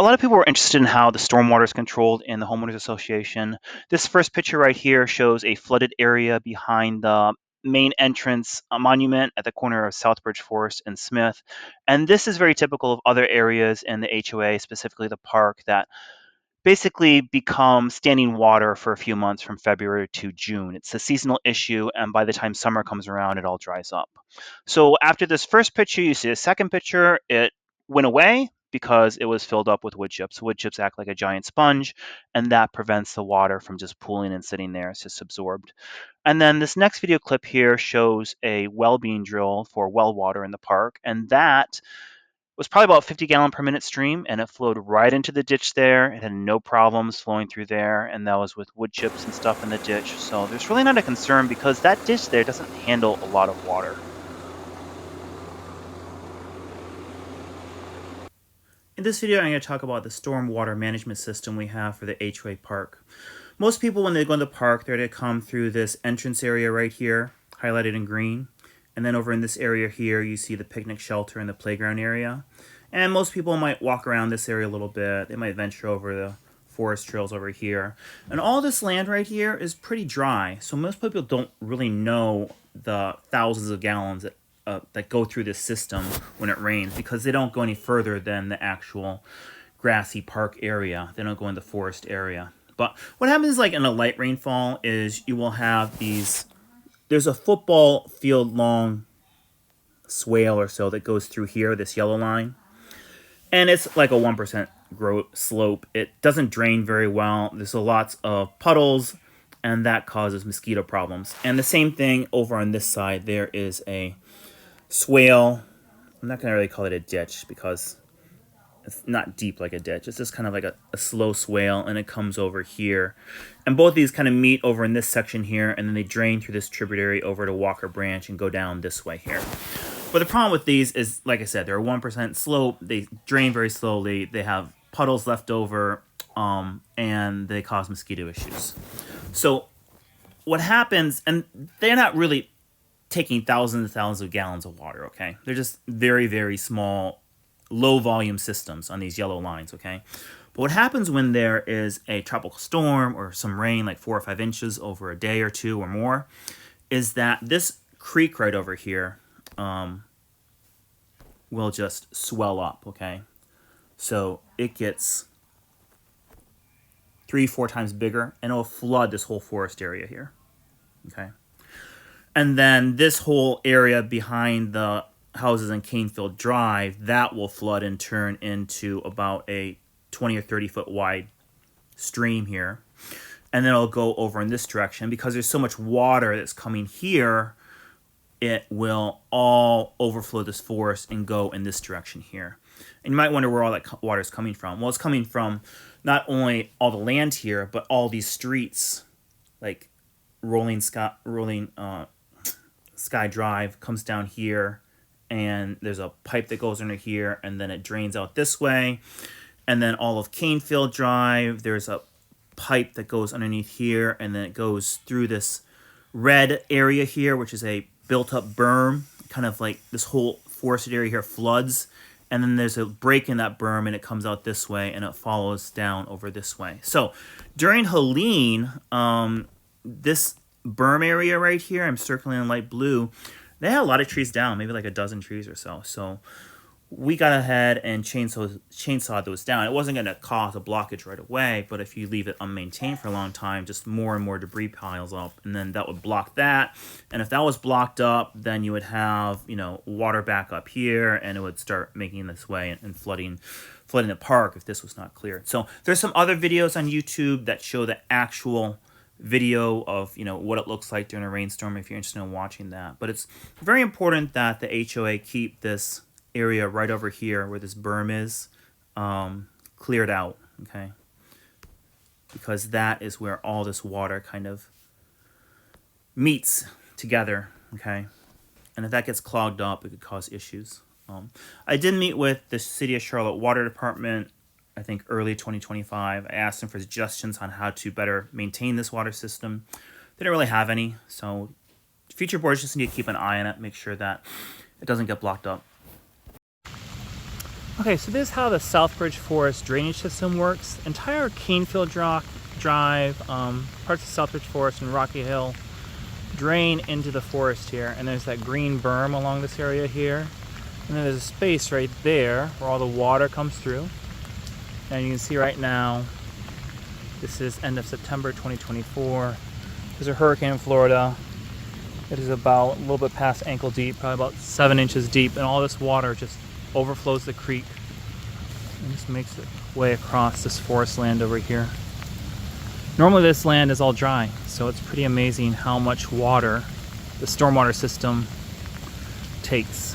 A lot of people were interested in how the stormwater is controlled in the homeowners association. This first picture right here shows a flooded area behind the main entrance monument at the corner of Southbridge Forest and Smith. And this is very typical of other areas in the HOA, specifically the park, that basically become standing water for a few months from February to June. It's a seasonal issue, and by the time summer comes around, it all dries up. So after this first picture, you see a second picture. It went away because it was filled up with wood chips. Wood chips act like a giant sponge, and that prevents the water from just pooling and sitting there. It's just absorbed. And then this next video clip here shows a well being drill for well water in the park, and that was probably about 50 gallon per minute stream, and it flowed right into the ditch there. It had no problems flowing through there, and that was with wood chips and stuff in the ditch. So there's really not a concern because that ditch there doesn't handle a lot of water. In this video, I'm going to talk about the stormwater management system we have for the HOA park. Most people, when they go in the park, they're going to come through this entrance area right here, highlighted in green. And then over in this area here, you see the picnic shelter and the playground area. And most people might walk around this area a little bit. They might venture over the forest trails over here. And all this land right here is pretty dry. So most people don't really know the thousands of gallons that go through this system when it rains, because they don't go any further than the actual grassy park area. They don't go in the forest area. But what happens like in a light rainfall is you will have there's a football field long swale or so that goes through here, this yellow line. And it's like a 1% slope. It doesn't drain very well. There's lots of puddles, and that causes mosquito problems. And the same thing over on this side, there is a swale. I'm not going to really call it a ditch because it's not deep like a ditch. It's just kind of like a slow swale, and it comes over here. And both these kind of meet over in this section here, and then they drain through this tributary over to Walker Branch and go down this way here. But the problem with these is, like I said, they're a 1% slope. They drain very slowly. They have puddles left over, and they cause mosquito issues. So what happens, and they're not really taking thousands and thousands of gallons of water, okay? They're just very, very small, low volume systems on these yellow lines, okay? But what happens when there is a tropical storm or some rain, like 4 or 5 inches over a day or two or more, is that this creek right over here will just swell up, okay? So it gets 3-4 times bigger, and it will flood this whole forest area here, okay? And then this whole area behind the houses in Canefield Drive, that will flood and turn into about a 20 or 30 foot wide stream here. And then it'll go over in this direction. Because there's so much water that's coming here, it will all overflow this forest and go in this direction here. And you might wonder where all that water is coming from. Well, it's coming from not only all the land here, but all these streets, like Rolling Sky Drive comes down here, and there's a pipe that goes under here, and then it drains out this way. And then all of Canefield Drive, there's a pipe that goes underneath here, and then it goes through this red area here, which is a built-up berm. Kind of like this whole forested area here floods, and then there's a break in that berm, and it comes out this way, and it follows down over this way. So during Helene, this berm area right here, I'm circling in light blue, they had a lot of trees down, maybe like a dozen trees or so. So we got ahead and chainsawed those down. It wasn't going to cause a blockage right away, but if you leave it unmaintained for a long time, just more and more debris piles up, and then that would block that. And if that was blocked up, then you would have, water back up here, and it would start making this way and flooding the park if this was not cleared. So there's some other videos on YouTube that show the actual video of what it looks like during a rainstorm if you're interested in watching that. But it's very important that the HOA keep this area right over here where this berm is cleared out, okay? Because that is where all this water kind of meets together, okay? And if that gets clogged up, it could cause issues. I did meet with the City of Charlotte Water Department, I think early 2025. I asked them for suggestions on how to better maintain this water system. They didn't really have any, so future boards just need to keep an eye on it, make sure that it doesn't get blocked up. Okay, so this is how the Southbridge Forest drainage system works. Entire Canefield Drive, parts of Southbridge Forest and Rocky Hill drain into the forest here, and there's that green berm along this area here, and then there's a space right there where all the water comes through. And you can see right now, this is end of September 2024. There's a hurricane in Florida. It is about a little bit past ankle deep, probably about 7 inches deep, and all this water just overflows the creek and just makes its way across this forest land over here. Normally this land is all dry, so it's pretty amazing how much water the stormwater system takes.